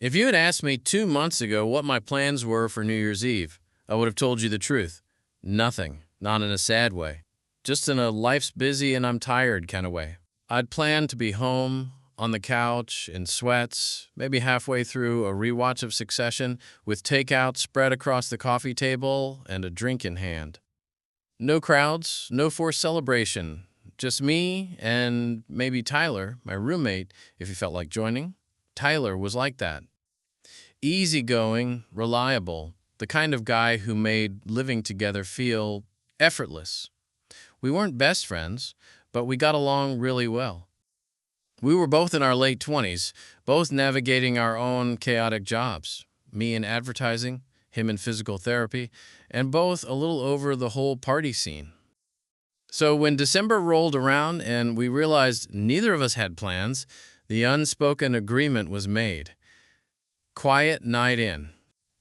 If you had asked me 2 months ago what my plans were for New Year's Eve, I would have told you the truth. Nothing, not in a sad way, just in a life's busy and I'm tired kind of way. I'd planned to be home, on the couch, in sweats, maybe halfway through a rewatch of Succession, with takeout spread across the coffee table and a drink in hand. No crowds, no forced celebration, just me and maybe Tyler, my roommate, if he felt like joining. Tyler was like that. Easygoing, reliable, the kind of guy who made living together feel effortless. We weren't best friends, but we got along really well. We were both in our late 20s, both navigating our own chaotic jobs. Me in advertising, him in physical therapy, and both a little over the whole party scene. So when December rolled around and we realized neither of us had plans, the unspoken agreement was made. Quiet night in.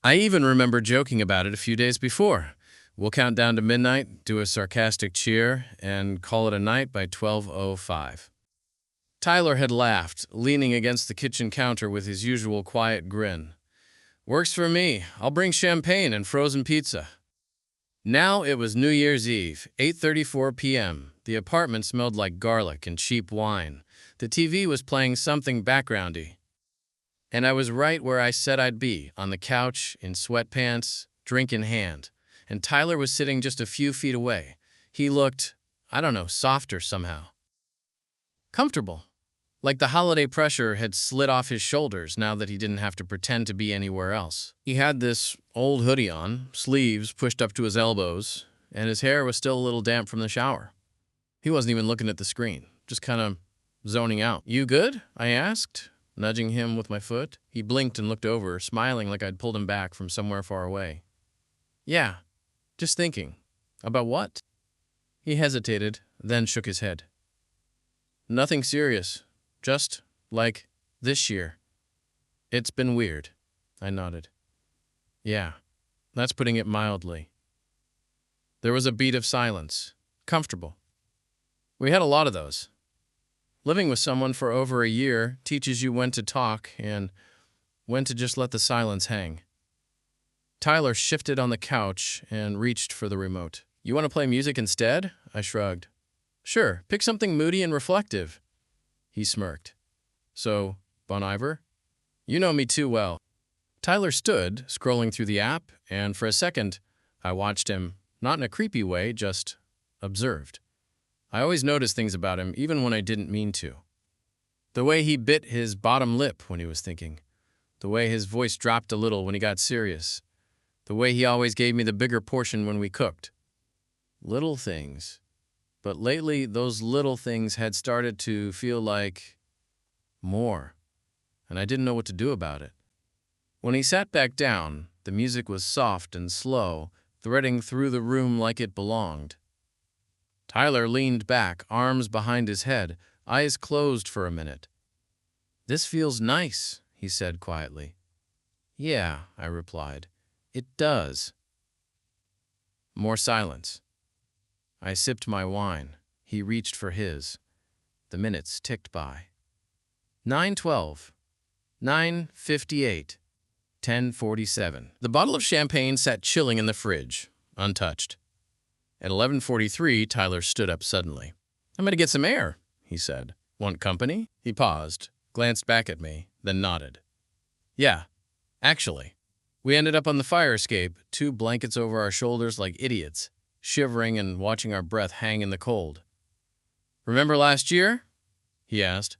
I even remember joking about it a few days before. We'll count down to midnight, do a sarcastic cheer, and call it a night by 12:05. Tyler had laughed, leaning against the kitchen counter with his usual quiet grin. Works for me. I'll bring champagne and frozen pizza. Now it was New Year's Eve, 8:34 p.m. The apartment smelled like garlic and cheap wine. The TV was playing something backgroundy. And I was right where I said I'd be, on the couch, in sweatpants, drink in hand. And Tyler was sitting just a few feet away. He looked, I don't know, softer somehow. Comfortable. Like the holiday pressure had slid off his shoulders now that he didn't have to pretend to be anywhere else. He had this old hoodie on, sleeves pushed up to his elbows, and his hair was still a little damp from the shower. He wasn't even looking at the screen, just kind of zoning out. You good? I asked, nudging him with my foot. He blinked and looked over, smiling like I'd pulled him back from somewhere far away. Yeah, just thinking. About what? He hesitated, then shook his head. Nothing serious. Just, like, this year. It's been weird. I nodded. Yeah, that's putting it mildly. There was a beat of silence. Comfortable. We had a lot of those. Living with someone for over a year teaches you when to talk and when to just let the silence hang. Tyler shifted on the couch and reached for the remote. You want to play music instead? I shrugged. Sure, pick something moody and reflective. He smirked. So, Bon Iver? You know me too well. Tyler stood, scrolling through the app, and for a second, I watched him, not in a creepy way, just observed. I always noticed things about him, even when I didn't mean to. The way he bit his bottom lip when he was thinking. The way his voice dropped a little when he got serious. The way he always gave me the bigger portion when we cooked. Little things. But lately, those little things had started to feel like more, and I didn't know what to do about it. When he sat back down, the music was soft and slow, threading through the room like it belonged. Tyler leaned back, arms behind his head, eyes closed for a minute. This feels nice, he said quietly. Yeah, I replied. It does. More silence. I sipped my wine. He reached for his. The minutes ticked by. 9:12, 9:58, 10:47. The bottle of champagne sat chilling in the fridge, untouched. At 11:43, Tyler stood up suddenly. I'm going to get some air, he said. Want company? He paused, glanced back at me, then nodded. Yeah, actually. We ended up on the fire escape, 2 blankets over our shoulders like idiots, shivering and watching our breath hang in the cold. Remember last year? He asked.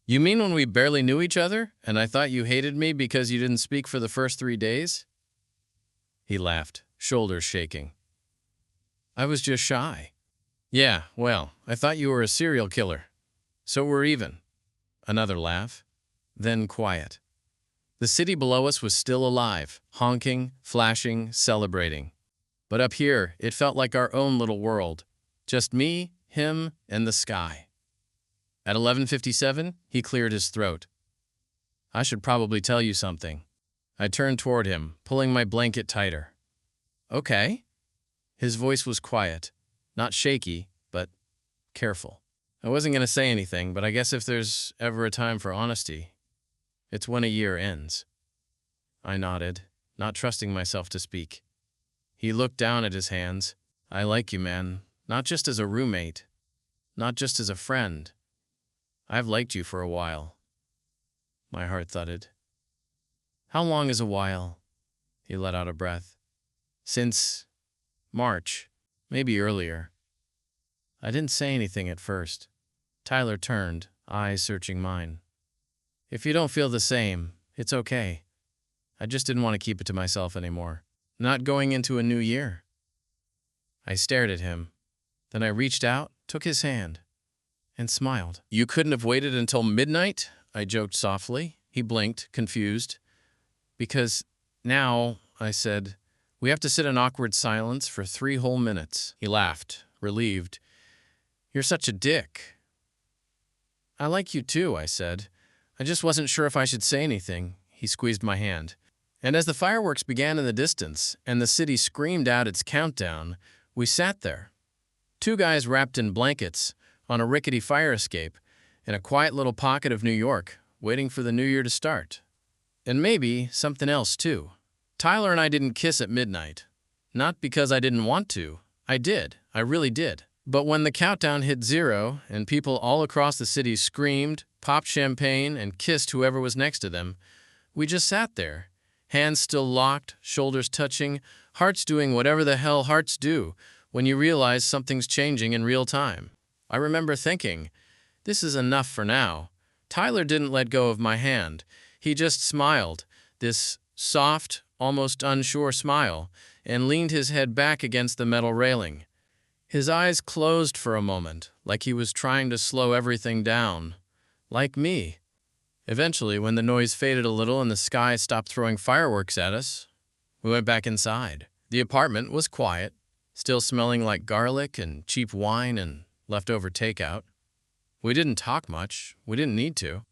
You mean when we barely knew each other, and I thought you hated me because you didn't speak for the first 3 days? He laughed, shoulders shaking. I was just shy. Yeah, well, I thought you were a serial killer. So we're even. Another laugh. Then quiet. The city below us was still alive, honking, flashing, celebrating. But up here, it felt like our own little world. Just me, him, and the sky. At 11:57, he cleared his throat. I should probably tell you something. I turned toward him, pulling my blanket tighter. Okay. His voice was quiet, not shaky, but careful. I wasn't going to say anything, but I guess if there's ever a time for honesty, it's when a year ends. I nodded, not trusting myself to speak. He looked down at his hands. I like you, man. Not just as a roommate. Not just as a friend. I've liked you for a while. My heart thudded. How long is a while? He let out a breath. Since March, maybe earlier. I didn't say anything at first. Tyler turned, eyes searching mine. If you don't feel the same, it's okay. I just didn't want to keep it to myself anymore. Not going into a new year. I stared at him. Then I reached out, took his hand, and smiled. You couldn't have waited until midnight? I joked softly. He blinked, confused. Because now, I said, we have to sit in awkward silence for 3 whole minutes. He laughed, relieved. You're such a dick. I like you too, I said. I just wasn't sure if I should say anything. He squeezed my hand. And as the fireworks began in the distance and the city screamed out its countdown, we sat there. 2 guys wrapped in blankets on a rickety fire escape in a quiet little pocket of New York, waiting for the new year to start. And maybe something else too. Tyler and I didn't kiss at midnight. Not because I didn't want to. I did. I really did. But when the countdown hit 0 and people all across the city screamed, popped champagne, and kissed whoever was next to them, we just sat there, hands still locked, shoulders touching, hearts doing whatever the hell hearts do when you realize something's changing in real time. I remember thinking, this is enough for now. Tyler didn't let go of my hand. He just smiled, this soft, almost unsure smile, and leaned his head back against the metal railing. His eyes closed for a moment, like he was trying to slow everything down. Like me. Eventually, when the noise faded a little and the sky stopped throwing fireworks at us, we went back inside. The apartment was quiet, still smelling like garlic and cheap wine and leftover takeout. We didn't talk much. We didn't need to.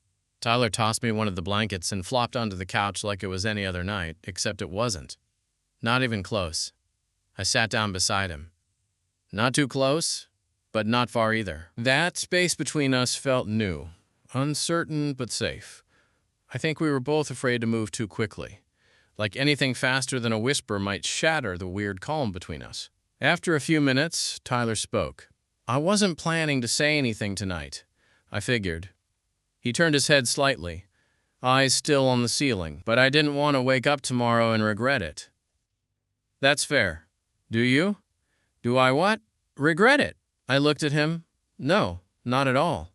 Tyler tossed me one of the blankets and flopped onto the couch like it was any other night, except it wasn't. Not even close. I sat down beside him. Not too close, but not far either. That space between us felt new, uncertain but safe. I think we were both afraid to move too quickly. Like anything faster than a whisper might shatter the weird calm between us. After a few minutes, Tyler spoke. I wasn't planning to say anything tonight, I figured. He turned his head slightly, eyes still on the ceiling, but I didn't want to wake up tomorrow and regret it. That's fair. Do you? Do I what? Regret it. I looked at him. No, not at all.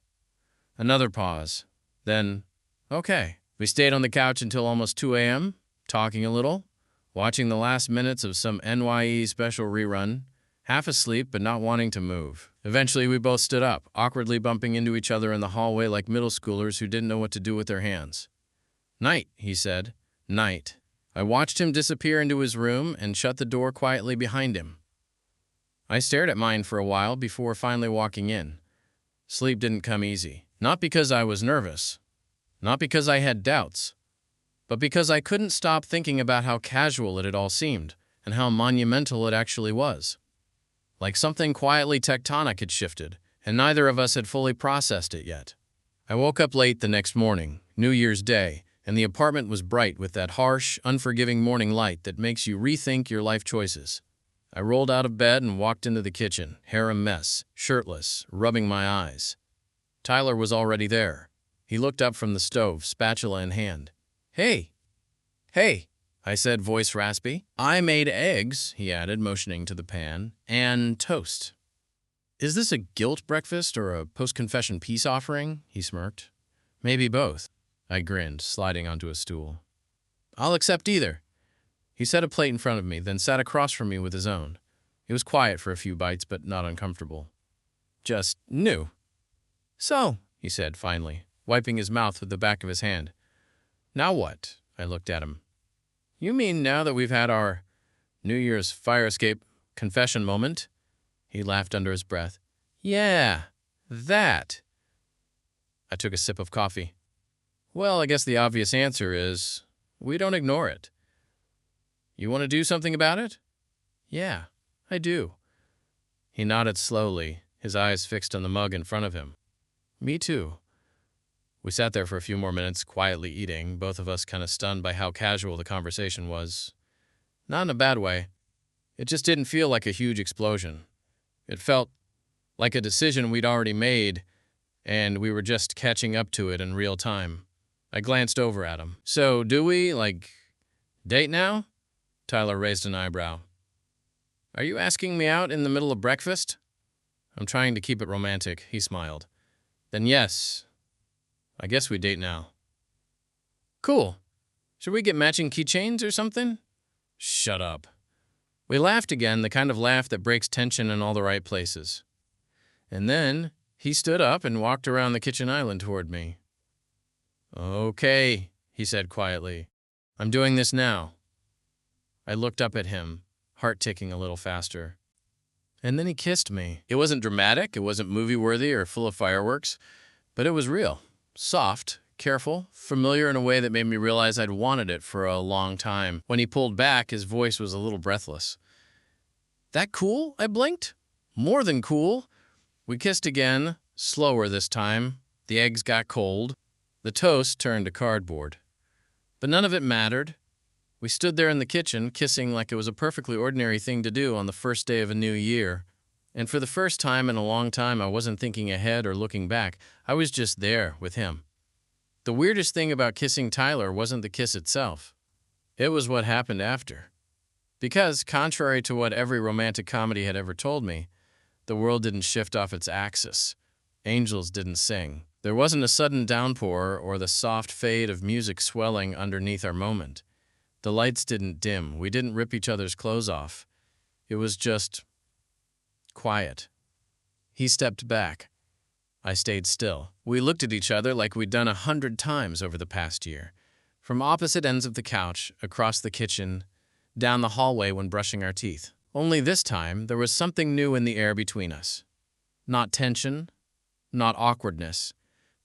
Another pause. Then, okay. We stayed on the couch until almost 2 a.m., talking a little, watching the last minutes of some NYE special rerun, half asleep but not wanting to move. Eventually, we both stood up, awkwardly bumping into each other in the hallway like middle schoolers who didn't know what to do with their hands. Night, he said. Night. I watched him disappear into his room and shut the door quietly behind him. I stared at mine for a while before finally walking in. Sleep didn't come easy. Not because I was nervous. Not because I had doubts. But because I couldn't stop thinking about how casual it had all seemed and how monumental it actually was. Like something quietly tectonic had shifted, and neither of us had fully processed it yet. I woke up late the next morning, New Year's Day, and the apartment was bright with that harsh, unforgiving morning light that makes you rethink your life choices. I rolled out of bed and walked into the kitchen, hair a mess, shirtless, rubbing my eyes. Tyler was already there. He looked up from the stove, spatula in hand. Hey! Hey! I said, voice raspy. I made eggs, he added, motioning to the pan, and toast. Is this a guilt breakfast or a post-confession peace offering? He smirked. Maybe both. I grinned, sliding onto a stool. I'll accept either. He set a plate in front of me, then sat across from me with his own. It was quiet for a few bites, but not uncomfortable. Just new. So, he said finally, wiping his mouth with the back of his hand. Now what? I looked at him. You mean now that we've had our New Year's fire escape confession moment? He laughed under his breath. Yeah, that. I took a sip of coffee. Well, I guess the obvious answer is we don't ignore it. You want to do something about it? Yeah, I do. He nodded slowly, his eyes fixed on the mug in front of him. Me too. We sat there for a few more minutes, quietly eating, both of us kind of stunned by how casual the conversation was. Not in a bad way. It just didn't feel like a huge explosion. It felt like a decision we'd already made, and we were just catching up to it in real time. I glanced over at him. So, do we, date now? Tyler raised an eyebrow. Are you asking me out in the middle of breakfast? I'm trying to keep it romantic, he smiled. Then yes, I guess we date now. Cool. Should we get matching keychains or something? Shut up. We laughed again, the kind of laugh that breaks tension in all the right places. And then he stood up and walked around the kitchen island toward me. Okay, he said quietly. I'm doing this now. I looked up at him, heart ticking a little faster. And then he kissed me. It wasn't dramatic, it wasn't movie-worthy or full of fireworks, but it was real. Soft, careful, familiar in a way that made me realize I'd wanted it for a long time. When he pulled back, his voice was a little breathless. That cool? I blinked. More than cool. We kissed again, slower this time. The eggs got cold. The toast turned to cardboard. But none of it mattered. We stood there in the kitchen, kissing like it was a perfectly ordinary thing to do on the first day of a new year. And for the first time in a long time, I wasn't thinking ahead or looking back. I was just there with him. The weirdest thing about kissing Tyler wasn't the kiss itself. It was what happened after. Because, contrary to what every romantic comedy had ever told me, the world didn't shift off its axis. Angels didn't sing. There wasn't a sudden downpour or the soft fade of music swelling underneath our moment. The lights didn't dim. We didn't rip each other's clothes off. It was just quiet. He stepped back. I stayed still. We looked at each other like we'd done 100 times over the past year. From opposite ends of the couch, across the kitchen, down the hallway when brushing our teeth. Only this time, there was something new in the air between us. Not tension, not awkwardness,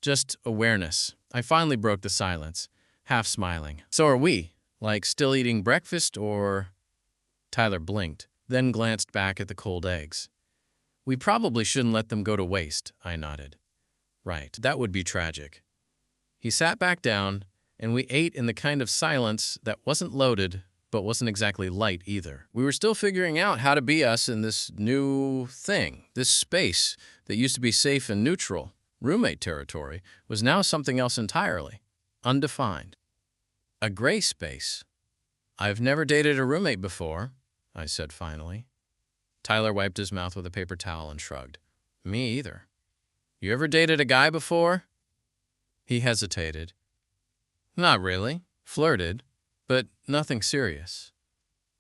just awareness. I finally broke the silence, half smiling. So are we? Like still eating breakfast or… Tyler blinked, then glanced back at the cold eggs. We probably shouldn't let them go to waste, I nodded. Right, that would be tragic. He sat back down, and we ate in the kind of silence that wasn't loaded, but wasn't exactly light either. We were still figuring out how to be us in this new thing. This space that used to be safe and neutral, roommate territory, was now something else entirely, undefined. A gray space. I've never dated a roommate before, I said finally. Tyler wiped his mouth with a paper towel and shrugged. Me either. You ever dated a guy before? He hesitated. Not really. Flirted, but nothing serious.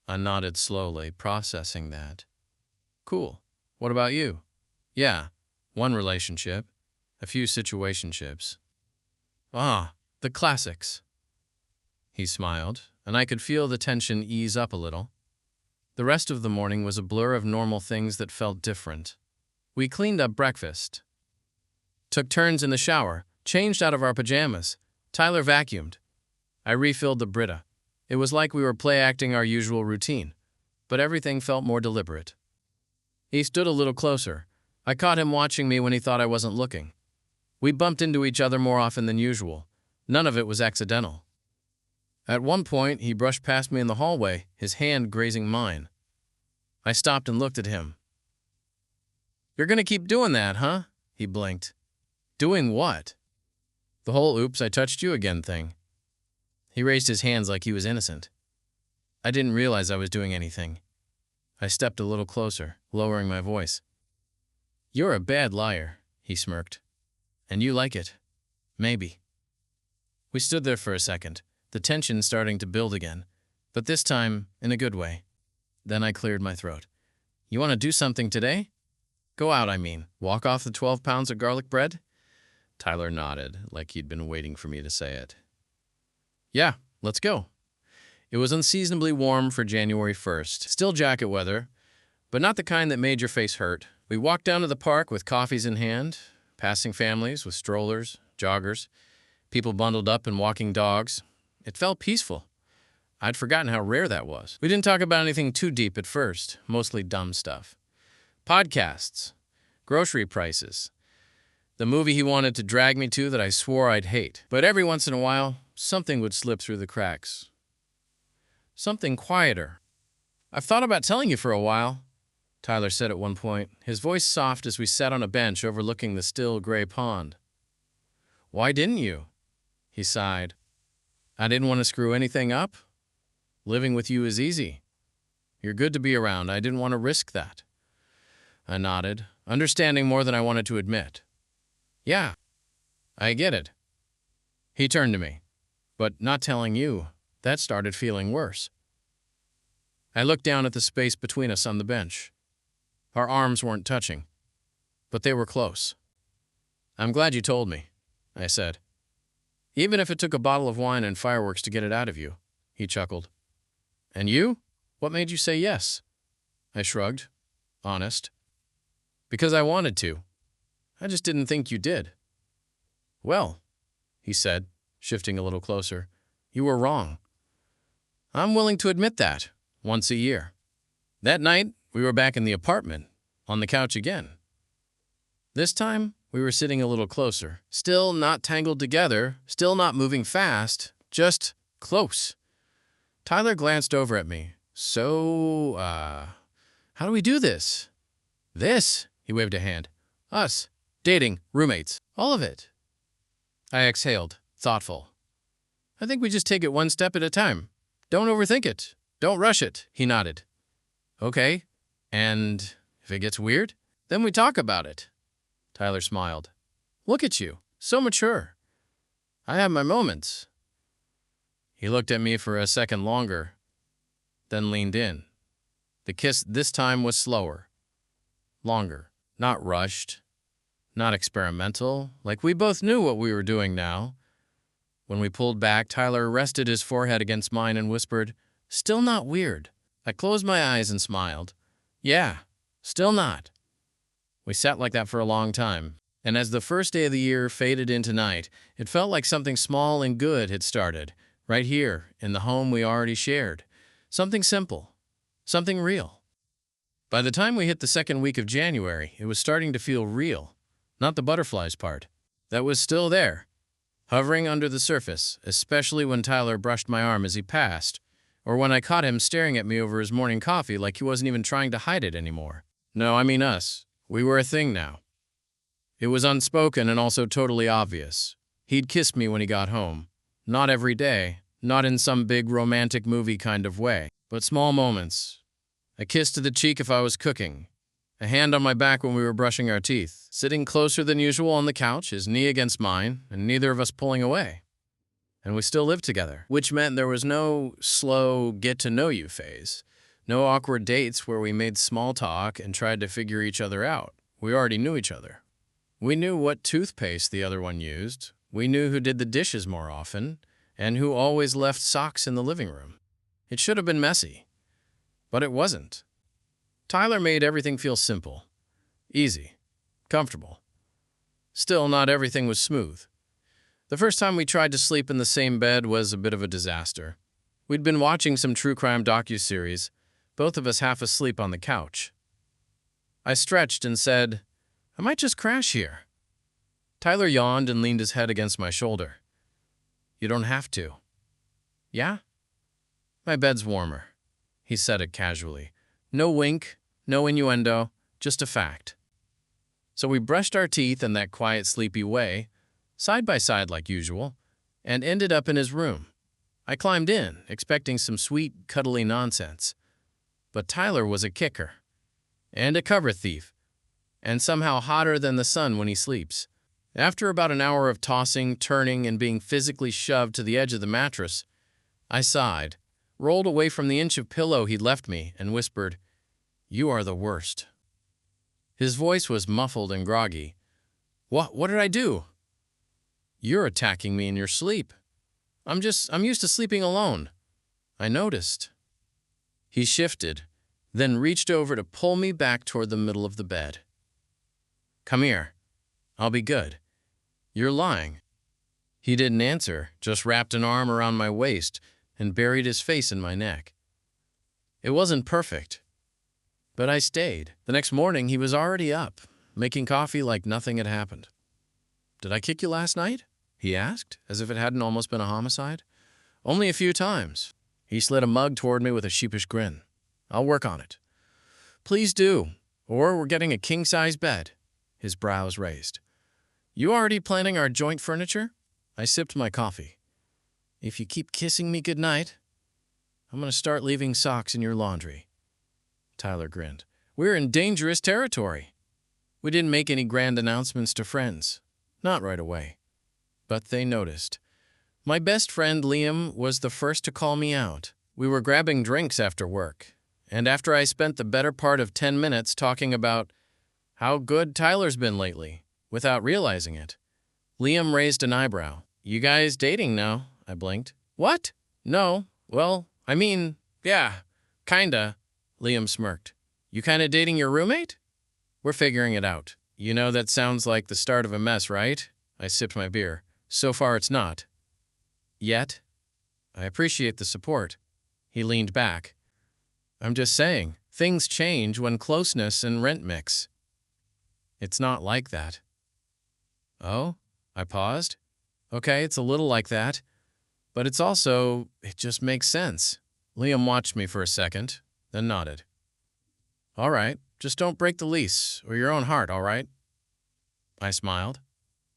I nodded slowly, processing that. Cool. What about you? Yeah, one relationship, a few situationships. Ah, the classics. He smiled, and I could feel the tension ease up a little. The rest of the morning was a blur of normal things that felt different. We cleaned up breakfast, took turns in the shower, changed out of our pajamas. Tyler vacuumed. I refilled the Brita. It was like we were play-acting our usual routine, but everything felt more deliberate. He stood a little closer. I caught him watching me when he thought I wasn't looking. We bumped into each other more often than usual. None of it was accidental. At one point, he brushed past me in the hallway, his hand grazing mine. I stopped and looked at him. You're gonna keep doing that, huh? He blinked. Doing what? The whole oops, I touched you again thing. He raised his hands like he was innocent. I didn't realize I was doing anything. I stepped a little closer, lowering my voice. You're a bad liar, he smirked. And you like it. Maybe. We stood there for a second, the tension starting to build again, but this time in a good way. Then I cleared my throat. You want to do something today? Go out, I mean. Walk off the 12 pounds of garlic bread? Tyler nodded, like he'd been waiting for me to say it. Yeah, let's go. It was unseasonably warm for January 1st. Still jacket weather, but not the kind that made your face hurt. We walked down to the park with coffees in hand, passing families with strollers, joggers, people bundled up and walking dogs. It felt peaceful. I'd forgotten how rare that was. We didn't talk about anything too deep at first, mostly dumb stuff. Podcasts, grocery prices, The movie he wanted to drag me to that I swore I'd hate. But every once in a while, something would slip through the cracks. Something quieter. "I've thought about telling you for a while," Tyler said at one point, his voice soft as we sat on a bench overlooking the still gray pond. "Why didn't you?" He sighed. "I didn't want to screw anything up. Living with you is easy. You're good to be around. I didn't want to risk that." I nodded, understanding more than I wanted to admit. "Yeah, I get it." He turned to me. "But not telling you, that started feeling worse." I looked down at the space between us on the bench. Our arms weren't touching, but they were close. "I'm glad you told me," I said. "Even if it took a bottle of wine and fireworks to get it out of you," he chuckled. "And you? What made you say yes?" I shrugged, honest. "Because I wanted to. I just didn't think you did." "Well," he said, shifting a little closer, "you were wrong. I'm willing to admit that, once a year." That night, we were back in the apartment, on the couch again. This time, we were sitting a little closer, still not tangled together, still not moving fast, just close. Tyler glanced over at me. "So, how do we do this?" "This?" He waved a hand. "Us. Dating. Roommates. All of it." I exhaled, thoughtful. "I think we just take it one step at a time. Don't overthink it. Don't rush it," he nodded. "Okay. And if it gets weird, then we talk about it." Tyler smiled. "Look at you. So mature." "I have my moments." He looked at me for a second longer, then leaned in. The kiss this time was slower. Longer. Not rushed. Not experimental. Like we both knew what we were doing now. When we pulled back, Tyler rested his forehead against mine and whispered, "Still not weird." I closed my eyes and smiled. "Yeah, still not." We sat like that for a long time, and as the first day of the year faded into night, it felt like something small and good had started, right here, in the home we already shared. Something simple. Something real. By the time we hit the second week of January, it was starting to feel real. Not the butterflies part. That was still there, hovering under the surface, especially when Tyler brushed my arm as he passed, or when I caught him staring at me over his morning coffee like he wasn't even trying to hide it anymore. No, I mean us. We were a thing now. It was unspoken and also totally obvious. He'd kiss me when he got home. Not every day, not in some big romantic movie kind of way, but small moments. A kiss to the cheek if I was cooking. A hand on my back when we were brushing our teeth. Sitting closer than usual on the couch, his knee against mine, and neither of us pulling away. And we still lived together, which meant there was no slow get-to-know-you phase. No awkward dates where we made small talk and tried to figure each other out. We already knew each other. We knew what toothpaste the other one used. We knew who did the dishes more often, and who always left socks in the living room. It should have been messy, but it wasn't. Tyler made everything feel simple, easy, comfortable. Still, not everything was smooth. The first time we tried to sleep in the same bed was a bit of a disaster. We'd been watching some true crime docuseries, both of us half asleep on the couch. I stretched and said, "I might just crash here." Tyler yawned and leaned his head against my shoulder. "You don't have to." "Yeah?" "My bed's warmer." He said it casually. No wink, no innuendo, just a fact. So we brushed our teeth in that quiet, sleepy way, side by side like usual, and ended up in his room. I climbed in, expecting some sweet, cuddly nonsense. But Tyler was a kicker. And a cover thief. And somehow hotter than the sun when he sleeps. After about an hour of tossing, turning, and being physically shoved to the edge of the mattress, I sighed, rolled away from the inch of pillow he'd left me, and whispered, "You are the worst." His voice was muffled and groggy. What did I do?" "You're attacking me in your sleep. I'm used to sleeping alone." I noticed. He shifted, then reached over to pull me back toward the middle of the bed. "Come here. I'll be good. You're lying." He didn't answer, just wrapped an arm around my waist and buried his face in my neck. It wasn't perfect, but I stayed. The next morning, he was already up, making coffee like nothing had happened. Did I kick you last night? He asked, as if it hadn't almost been a homicide. Only a few times. He slid a mug toward me with a sheepish grin. I'll work on it. Please do, or we're getting a king-size bed. His brows raised. You already planning our joint furniture? I sipped my coffee. If you keep kissing me goodnight, I'm going to start leaving socks in your laundry. Tyler grinned. We're in dangerous territory. We didn't make any grand announcements to friends. Not right away. But they noticed. My best friend Liam was the first to call me out. We were grabbing drinks after work, and after I spent the better part of 10 minutes talking about how good Tyler's been lately, without realizing it, Liam raised an eyebrow. You guys dating now? I blinked. What? No. Well, I mean, yeah, kinda. Liam smirked. You kinda dating your roommate? We're figuring it out. You know that sounds like the start of a mess, right? I sipped my beer. So far it's not. Yet? I appreciate the support. He leaned back. I'm just saying, things change when closeness and rent mix. It's not like that. Oh? I paused. Okay, it's a little like that. But it's also, it just makes sense. Liam watched me for a second, then nodded. All right, just don't break the lease or your own heart, all right? I smiled.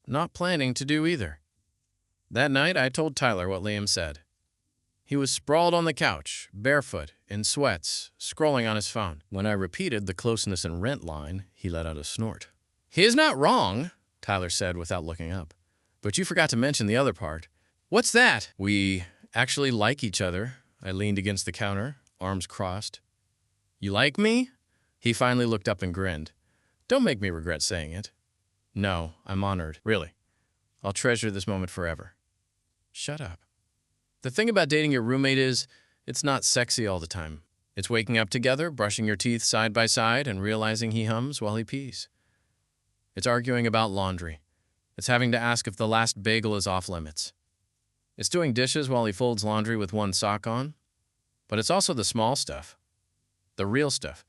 Not planning to do either. That night, I told Tyler what Liam said. He was sprawled on the couch, barefoot, in sweats, scrolling on his phone. When I repeated the closeness and rent line, he let out a snort. He is not wrong, Tyler said without looking up. But you forgot to mention the other part. What's that? We actually like each other. I leaned against the counter, arms crossed. You like me? He finally looked up and grinned. Don't make me regret saying it. No, I'm honored. Really. I'll treasure this moment forever. Shut up. The thing about dating your roommate is, it's not sexy all the time. It's waking up together, brushing your teeth side by side, and realizing he hums while he pees. It's arguing about laundry. It's having to ask if the last bagel is off limits. It's doing dishes while he folds laundry with one sock on. But it's also the small stuff. The real stuff.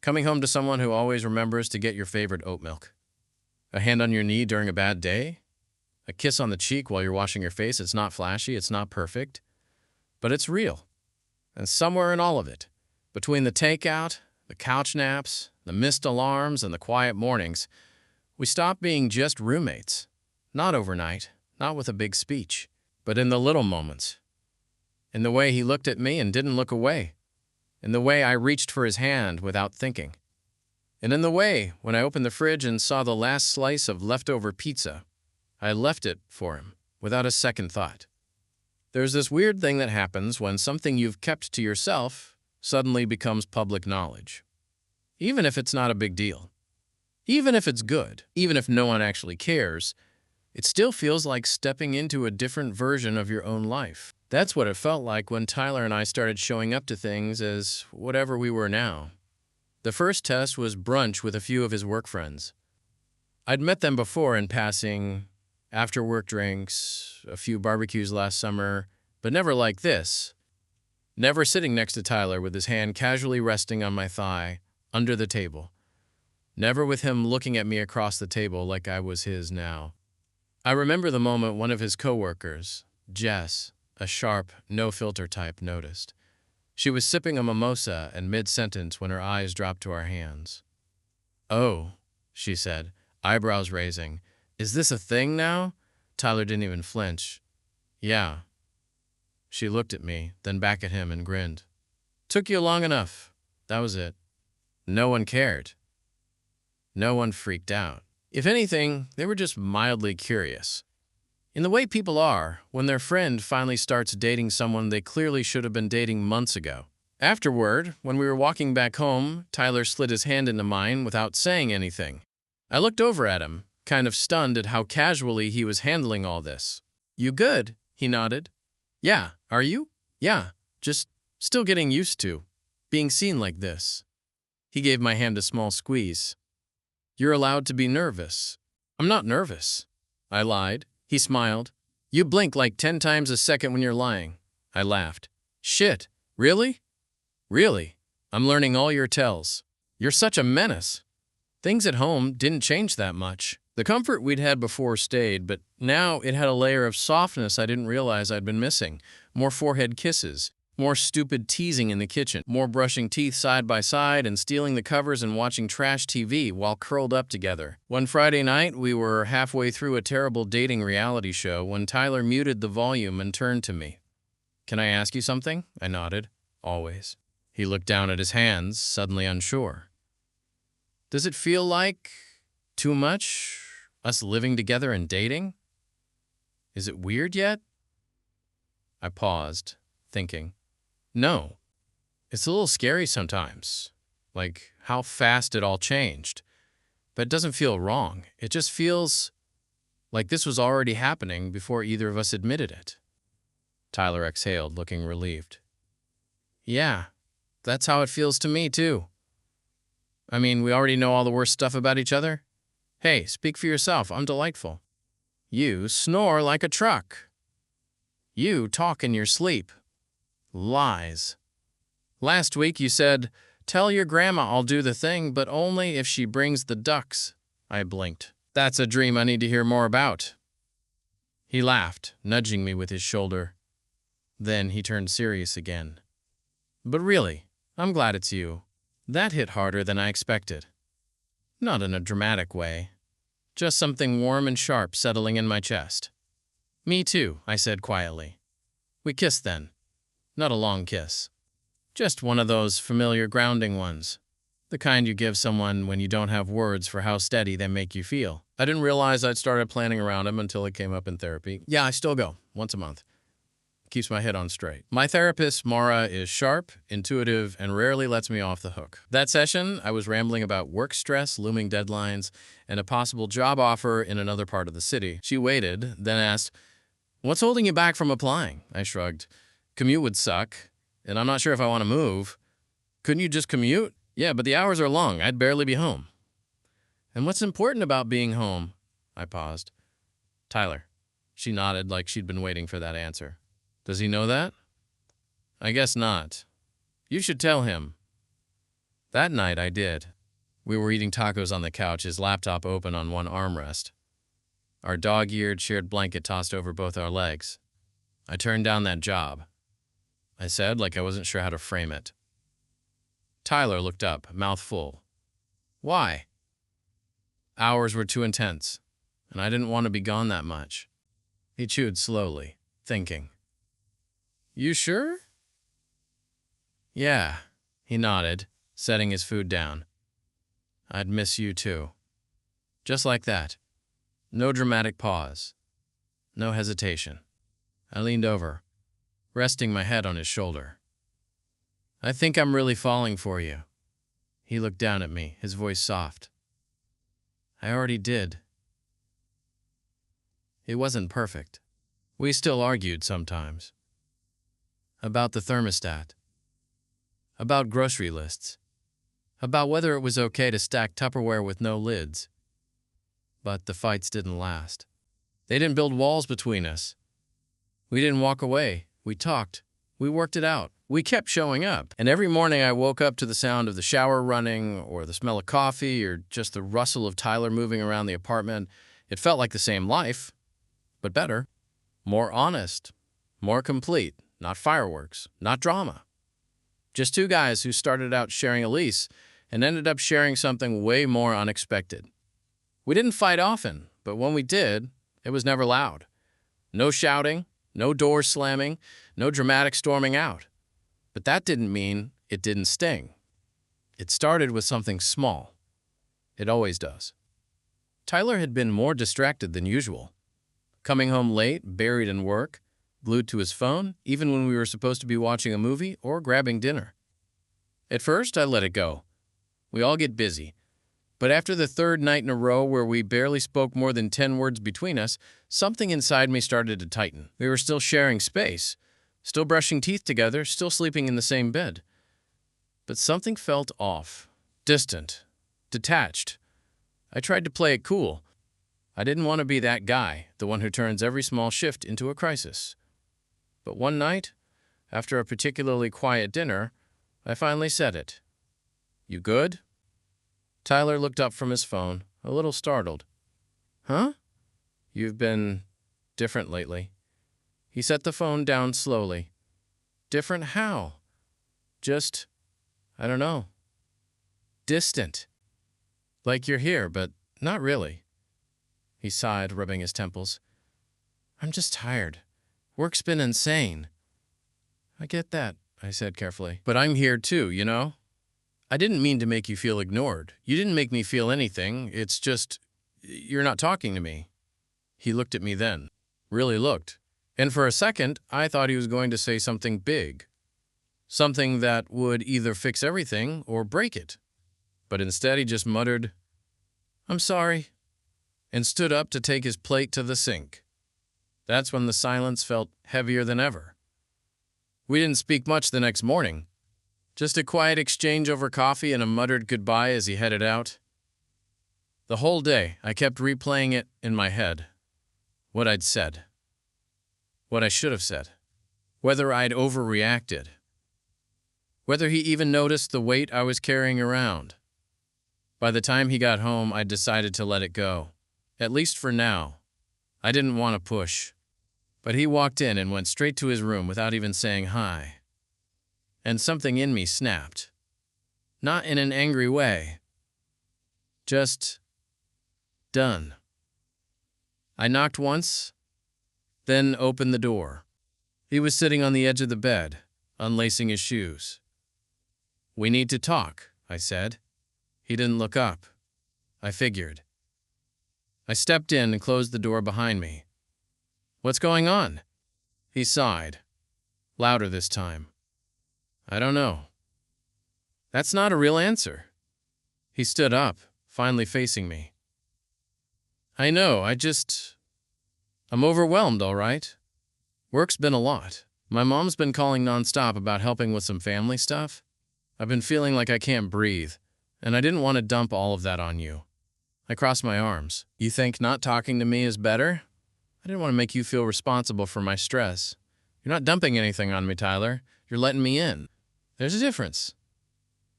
Coming home to someone who always remembers to get your favorite oat milk. A hand on your knee during a bad day. A kiss on the cheek while you're washing your face. It's not flashy, it's not perfect. But it's real. And somewhere in all of it, between the takeout, the couch naps, the missed alarms, and the quiet mornings, we stop being just roommates. Not overnight, not with a big speech, but in the little moments. In the way he looked at me and didn't look away. In the way I reached for his hand without thinking. And in the way, when I opened the fridge and saw the last slice of leftover pizza, I left it for him, without a second thought. There's this weird thing that happens when something you've kept to yourself suddenly becomes public knowledge. Even if it's not a big deal. Even if it's good, even if no one actually cares, it still feels like stepping into a different version of your own life. That's what it felt like when Tyler and I started showing up to things as whatever we were now. The first test was brunch with a few of his work friends. I'd met them before in passing, after-work drinks, a few barbecues last summer, but never like this. Never sitting next to Tyler with his hand casually resting on my thigh, under the table. Never with him looking at me across the table like I was his now. I remember the moment one of his coworkers, Jess, a sharp, no-filter type, noticed. She was sipping a mimosa and mid-sentence when her eyes dropped to our hands. Oh, she said, eyebrows raising. Is this a thing now? Tyler didn't even flinch. Yeah. She looked at me, then back at him and grinned. Took you long enough. That was it. No one cared. No one freaked out. If anything, they were just mildly curious. In the way people are when their friend finally starts dating someone they clearly should have been dating months ago. Afterward, when we were walking back home, Tyler slid his hand into mine without saying anything. I looked over at him, kind of stunned at how casually he was handling all this. You good? He nodded. Yeah, are you? Yeah, just still getting used to being seen like this. He gave my hand a small squeeze. You're allowed to be nervous. I'm not nervous. I lied. He smiled. You blink like 10 times a second when you're lying. I laughed. Shit, really? Really? I'm learning all your tells. You're such a menace. Things at home didn't change that much. The comfort we'd had before stayed, but now it had a layer of softness I didn't realize I'd been missing. More forehead kisses, more stupid teasing in the kitchen, more brushing teeth side by side and stealing the covers and watching trash TV while curled up together. One Friday night, we were halfway through a terrible dating reality show when Tyler muted the volume and turned to me. "Can I ask you something?" I nodded. "Always." He looked down at his hands, suddenly unsure. "Does it feel like too much, us living together and dating? Is it weird yet?" I paused, thinking. No. It's a little scary sometimes, like how fast it all changed. But it doesn't feel wrong. It just feels like this was already happening before either of us admitted it. Tyler exhaled, looking relieved. "Yeah, that's how it feels to me, too. I mean, we already know all the worst stuff about each other. Hey, speak for yourself. I'm delightful. You snore like a truck. You talk in your sleep. Lies. Last week you said, 'Tell your grandma I'll do the thing, but only if she brings the ducks.'" I blinked. "That's a dream I need to hear more about." He laughed, nudging me with his shoulder. Then he turned serious again. "But really, I'm glad it's you. That hit harder than I expected. Not in a dramatic way. Just something warm and sharp settling in my chest." "Me too," I said quietly. We kissed then. Not a long kiss. Just one of those familiar grounding ones. The kind you give someone when you don't have words for how steady they make you feel. I didn't realize I'd started planning around him until it came up in therapy. Yeah, I still go, once a month. Keeps my head on straight. My therapist, Mara, is sharp, intuitive, and rarely lets me off the hook. That session, I was rambling about work stress, looming deadlines, and a possible job offer in another part of the city. She waited, then asked, "What's holding you back from applying?" I shrugged. "Commute would suck, and I'm not sure if I want to move." "Couldn't you just commute?" "Yeah, but the hours are long. I'd barely be home." "And what's important about being home?" I paused. "Tyler." She nodded like she'd been waiting for that answer. "Does he know that?" "I guess not. You should tell him." That night I did. We were eating tacos on the couch, his laptop open on one armrest. Our dog-eared shared blanket tossed over both our legs. "I turned down that job," I said, like I wasn't sure how to frame it. Tyler looked up, mouth full. "Why?" "Hours were too intense, and I didn't want to be gone that much." He chewed slowly, thinking. "You sure?" "Yeah," he nodded, setting his food down. "I'd miss you too." Just like that. No dramatic pause. No hesitation. I leaned over, resting my head on his shoulder. "I think I'm really falling for you." He looked down at me, his voice soft. "I already did." It wasn't perfect. We still argued sometimes. About the thermostat. About grocery lists. About whether it was okay to stack Tupperware with no lids. But the fights didn't last. They didn't build walls between us. We didn't walk away. We talked. We worked it out. We kept showing up. And every morning I woke up to the sound of the shower running, or the smell of coffee, or just the rustle of Tyler moving around the apartment. It felt like the same life, but better. More honest. More complete. Not fireworks. Not drama. Just two guys who started out sharing a lease and ended up sharing something way more unexpected. We didn't fight often, but when we did, it was never loud. No shouting, no doors slamming, no dramatic storming out. But that didn't mean it didn't sting. It started with something small. It always does. Tyler had been more distracted than usual. Coming home late, buried in work, glued to his phone, even when we were supposed to be watching a movie or grabbing dinner. At first, I let it go. We all get busy. But after the third night in a row where we barely spoke more than 10 words between us, something inside me started to tighten. We were still sharing space, still brushing teeth together, still sleeping in the same bed. But something felt off, distant, detached. I tried to play it cool. I didn't want to be that guy, the one who turns every small shift into a crisis. But one night, after a particularly quiet dinner, I finally said it. "You good?" Tyler looked up from his phone, a little startled. Huh? You've been different lately. He set the phone down slowly. Different how? Just, I don't know. Distant. Like you're here, but not really. He sighed, rubbing his temples. I'm just tired. Work's been insane. I get that, I said carefully. But I'm here too, you know? I didn't mean to make you feel ignored. You didn't make me feel anything. It's just, you're not talking to me. He looked at me then. Really looked. And for a second, I thought he was going to say something big. Something that would either fix everything or break it. But instead he just muttered, I'm sorry, and stood up to take his plate to the sink. That's when the silence felt heavier than ever. We didn't speak much the next morning. Just a quiet exchange over coffee and a muttered goodbye as he headed out. The whole day, I kept replaying it in my head. What I'd said. What I should have said. Whether I'd overreacted. Whether he even noticed the weight I was carrying around. By the time he got home, I decided to let it go. At least for now. I didn't want to push. But he walked in and went straight to his room without even saying hi. And something in me snapped. Not in an angry way. Just done. I knocked once, then opened the door. He was sitting on the edge of the bed, unlacing his shoes. We need to talk, I said. He didn't look up. I figured. I stepped in and closed the door behind me. What's going on? He sighed, louder this time. I don't know. That's not a real answer. He stood up, finally facing me. I know, I'm overwhelmed, all right? Work's been a lot. My mom's been calling nonstop about helping with some family stuff. I've been feeling like I can't breathe, and I didn't want to dump all of that on you. I crossed my arms. You think not talking to me is better? I didn't want to make you feel responsible for my stress. You're not dumping anything on me, Tyler. You're letting me in. There's a difference.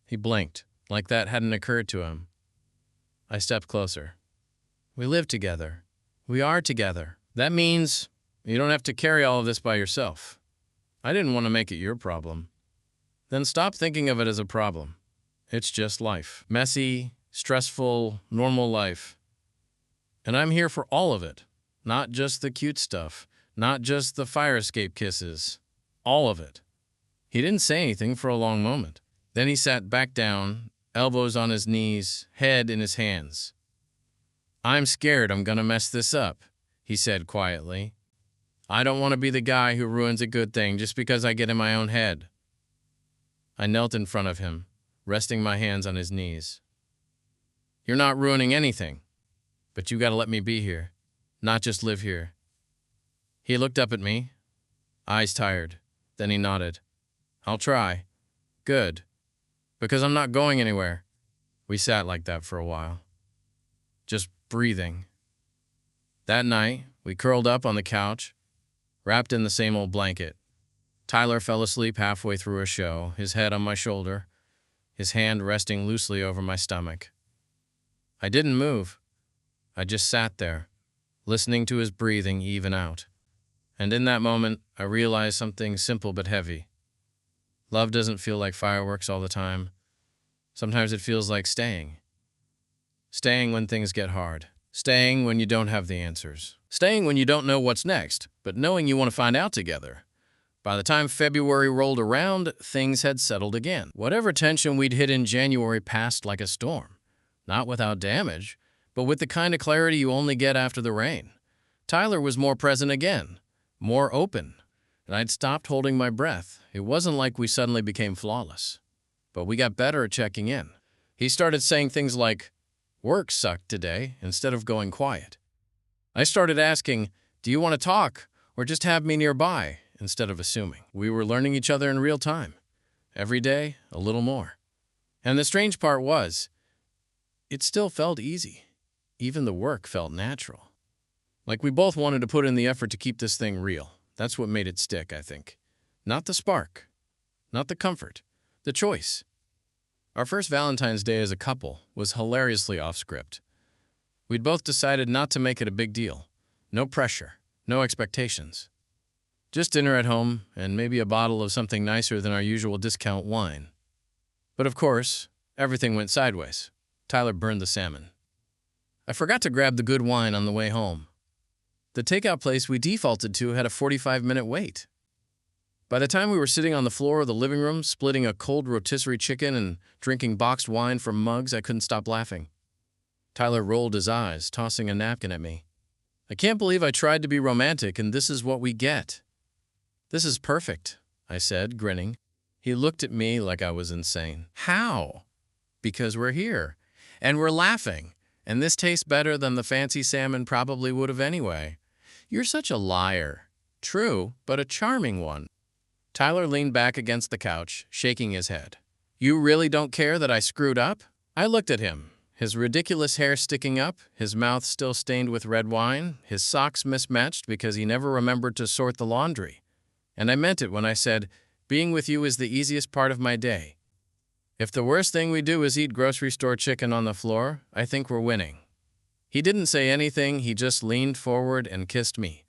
He blinked, like that hadn't occurred to him. I stepped closer. We live together. We are together. That means you don't have to carry all of this by yourself. I didn't want to make it your problem. Then stop thinking of it as a problem. It's just life. Messy, stressful, normal life. And I'm here for all of it. Not just the cute stuff. Not just the fire escape kisses. All of it. He didn't say anything for a long moment. Then he sat back down, elbows on his knees, head in his hands. I'm scared I'm gonna mess this up, he said quietly. I don't want to be the guy who ruins a good thing just because I get in my own head. I knelt in front of him, resting my hands on his knees. You're not ruining anything, but you gotta let me be here, not just live here. He looked up at me, eyes tired. Then he nodded. I'll try. Good. Because I'm not going anywhere. We sat like that for a while. Just breathing. That night, we curled up on the couch, wrapped in the same old blanket. Tyler fell asleep halfway through a show, his head on my shoulder, his hand resting loosely over my stomach. I didn't move. I just sat there, listening to his breathing even out. And in that moment, I realized something simple but heavy. Love doesn't feel like fireworks all the time. Sometimes it feels like staying. Staying when things get hard. Staying when you don't have the answers. Staying when you don't know what's next, but knowing you want to find out together. By the time February rolled around, things had settled again. Whatever tension we'd hit in January passed like a storm. Not without damage, but with the kind of clarity you only get after the rain. Tyler was more present again, more open, and I'd stopped holding my breath. It wasn't like we suddenly became flawless, but we got better at checking in. He started saying things like, work sucked today, instead of going quiet. I started asking, do you want to talk, or just have me nearby, instead of assuming. We were learning each other in real time. Every day, a little more. And the strange part was, it still felt easy. Even the work felt natural. Like we both wanted to put in the effort to keep this thing real. That's what made it stick, I think. Not the spark. Not the comfort. The choice. Our first Valentine's Day as a couple was hilariously off script. We'd both decided not to make it a big deal. No pressure, no expectations. Just dinner at home and maybe a bottle of something nicer than our usual discount wine. But of course, everything went sideways. Tyler burned the salmon. I forgot to grab the good wine on the way home. The takeout place we defaulted to had a 45-minute wait. By the time we were sitting on the floor of the living room, splitting a cold rotisserie chicken and drinking boxed wine from mugs, I couldn't stop laughing. Tyler rolled his eyes, tossing a napkin at me. I can't believe I tried to be romantic, and this is what we get. This is perfect, I said, grinning. He looked at me like I was insane. How? Because we're here, and we're laughing, and this tastes better than the fancy salmon probably would have anyway. You're such a liar. True, but a charming one. Tyler leaned back against the couch, shaking his head. You really don't care that I screwed up? I looked at him, his ridiculous hair sticking up, his mouth still stained with red wine, his socks mismatched because he never remembered to sort the laundry. And I meant it when I said, being with you is the easiest part of my day. If the worst thing we do is eat grocery store chicken on the floor, I think we're winning. He didn't say anything, he just leaned forward and kissed me.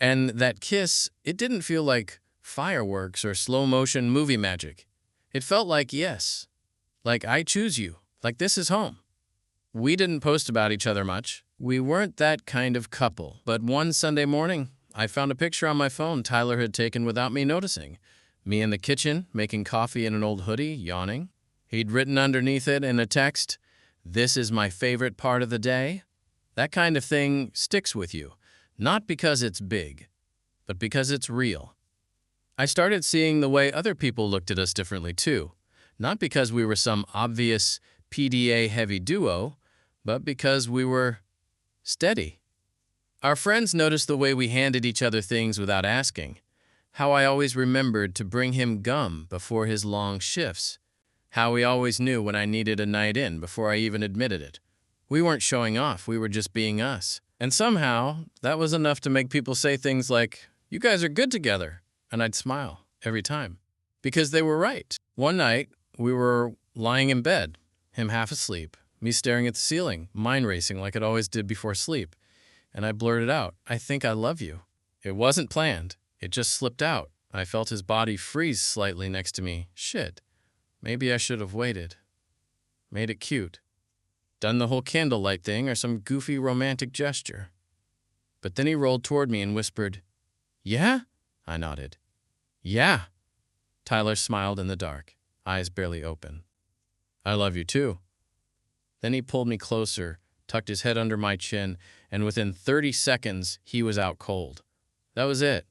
And that kiss, it didn't feel like fireworks or slow-motion movie magic. It felt like yes, like I choose you, like this is home. We didn't post about each other much. We weren't that kind of couple. But one Sunday morning, I found a picture on my phone Tyler had taken without me noticing. Me in the kitchen, making coffee in an old hoodie, yawning. He'd written underneath it in a text, "This is my favorite part of the day." That kind of thing sticks with you, not because it's big, but because it's real. I started seeing the way other people looked at us differently too, not because we were some obvious PDA-heavy duo, but because we were steady. Our friends noticed the way we handed each other things without asking, how I always remembered to bring him gum before his long shifts, how he always knew when I needed a night in before I even admitted it. We weren't showing off, we were just being us. And somehow, that was enough to make people say things like, "You guys are good together," and I'd smile every time. Because they were right. One night, we were lying in bed, him half asleep, me staring at the ceiling, mind racing like it always did before sleep. And I blurted out, "I think I love you." It wasn't planned. It just slipped out. I felt his body freeze slightly next to me. Shit. Maybe I should have waited. Made it cute. Done the whole candlelight thing or some goofy romantic gesture. But then he rolled toward me and whispered, "Yeah?" I nodded. "Yeah." Tyler smiled in the dark, eyes barely open. "I love you too." Then he pulled me closer, tucked his head under my chin, and within 30 seconds, he was out cold. That was it.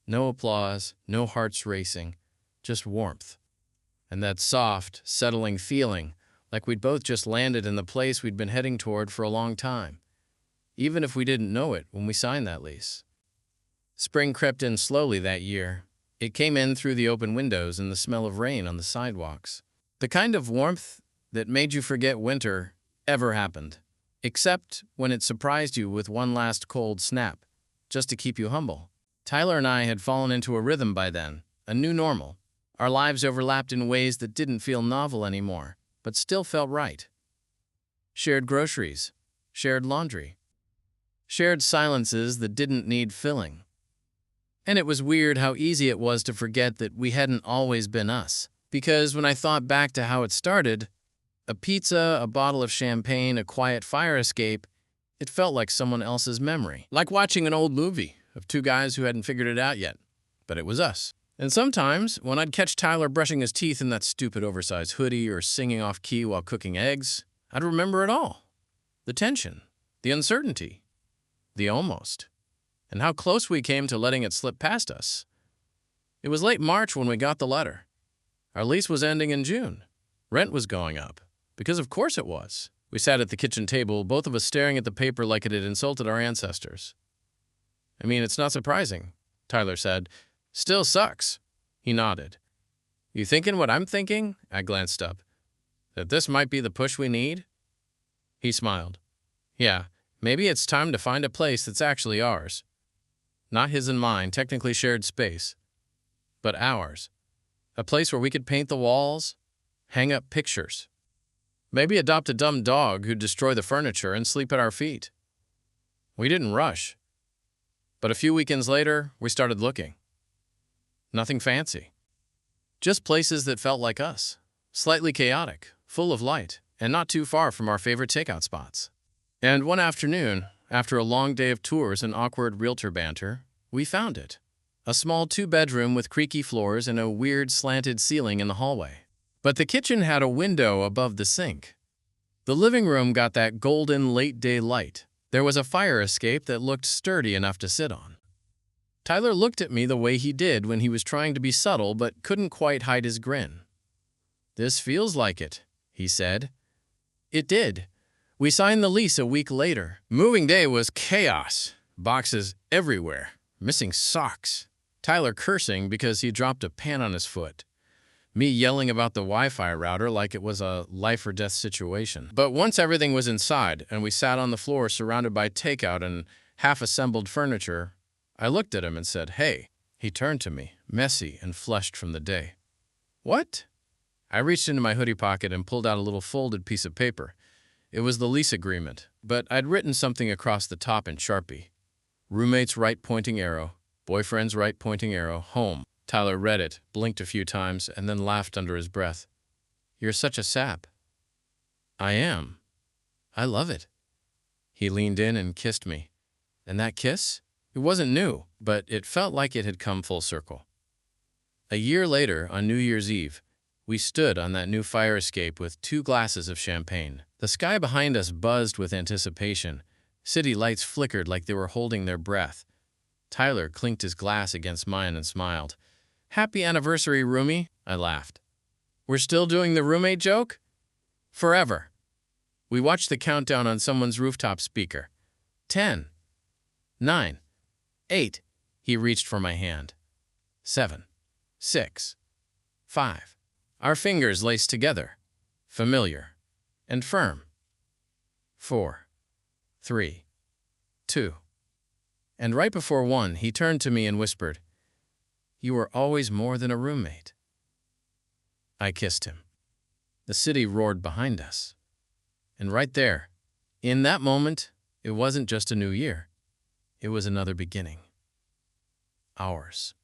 No applause, no hearts racing, just warmth. And that soft, settling feeling, like we'd both just landed in the place we'd been heading toward for a long time, even if we didn't know it when we signed that lease. Spring crept in slowly that year. It came in through the open windows and the smell of rain on the sidewalks. The kind of warmth that made you forget winter ever happened, except when it surprised you with one last cold snap, just to keep you humble. Tyler and I had fallen into a rhythm by then, a new normal. Our lives overlapped in ways that didn't feel novel anymore, but still felt right. Shared groceries, shared laundry, shared silences that didn't need filling. And it was weird how easy it was to forget that we hadn't always been us. Because when I thought back to how it started, a pizza, a bottle of champagne, a quiet fire escape, it felt like someone else's memory. Like watching an old movie of two guys who hadn't figured it out yet. But it was us. And sometimes, when I'd catch Tyler brushing his teeth in that stupid oversized hoodie or singing off key while cooking eggs, I'd remember it all. The tension, the uncertainty, the almost, and how close we came to letting it slip past us. It was late March when we got the letter. Our lease was ending in June. Rent was going up, because of course it was. We sat at the kitchen table, both of us staring at the paper like it had insulted our ancestors. "I mean, it's not surprising," Tyler said. "Still sucks." He nodded. "You thinking what I'm thinking?" I glanced up. "That this might be the push we need?" He smiled. "Yeah, maybe it's time to find a place that's actually ours. Not his and mine, technically shared space, but ours. A place where we could paint the walls, hang up pictures, Maybe adopt a dumb dog who'd destroy the furniture and sleep at our feet. We didn't rush. But a few weekends later, we started looking. Nothing fancy. Just places that felt like us. Slightly chaotic, full of light, and not too far from our favorite takeout spots. And one afternoon, after a long day of tours and awkward realtor banter, we found it. A small two-bedroom with creaky floors and a weird slanted ceiling in the hallway. But the kitchen had a window above the sink. The living room got that golden late-day light. There was a fire escape that looked sturdy enough to sit on. Tyler looked at me the way he did when he was trying to be subtle but couldn't quite hide his grin. "This feels like it," he said. It did. We signed the lease a week later. Moving day was chaos. Boxes everywhere. Missing socks. Tyler cursing because he dropped a pan on his foot. Me yelling about the Wi-Fi router like it was a life-or-death situation. But once everything was inside and we sat on the floor surrounded by takeout and half-assembled furniture, I looked at him and said, "Hey." He turned to me, messy and flushed from the day. "What?" I reached into my hoodie pocket and pulled out a little folded piece of paper. It was the lease agreement, but I'd written something across the top in Sharpie. Roommate's right pointing arrow, boyfriend's right pointing arrow, home. Tyler read it, blinked a few times, and then laughed under his breath. "You're such a sap." "I am. I love it." He leaned in and kissed me. And that kiss? It wasn't new, but it felt like it had come full circle. A year later, on New Year's Eve, we stood on that new fire escape with 2 glasses of champagne. The sky behind us buzzed with anticipation. City lights flickered like they were holding their breath. Tyler clinked his glass against mine and smiled. "Happy anniversary, roomie," I laughed. "We're still doing the roommate joke?" "Forever." We watched the countdown on someone's rooftop speaker. 10, 9, 8. He reached for my hand. 7, 6, 5. Our fingers laced together, familiar and firm. 4, 3, 2. And right before 1, he turned to me and whispered, "You were always more than a roommate." I kissed him. The city roared behind us. And right there, in that moment, it wasn't just a new year. It was another beginning. Ours.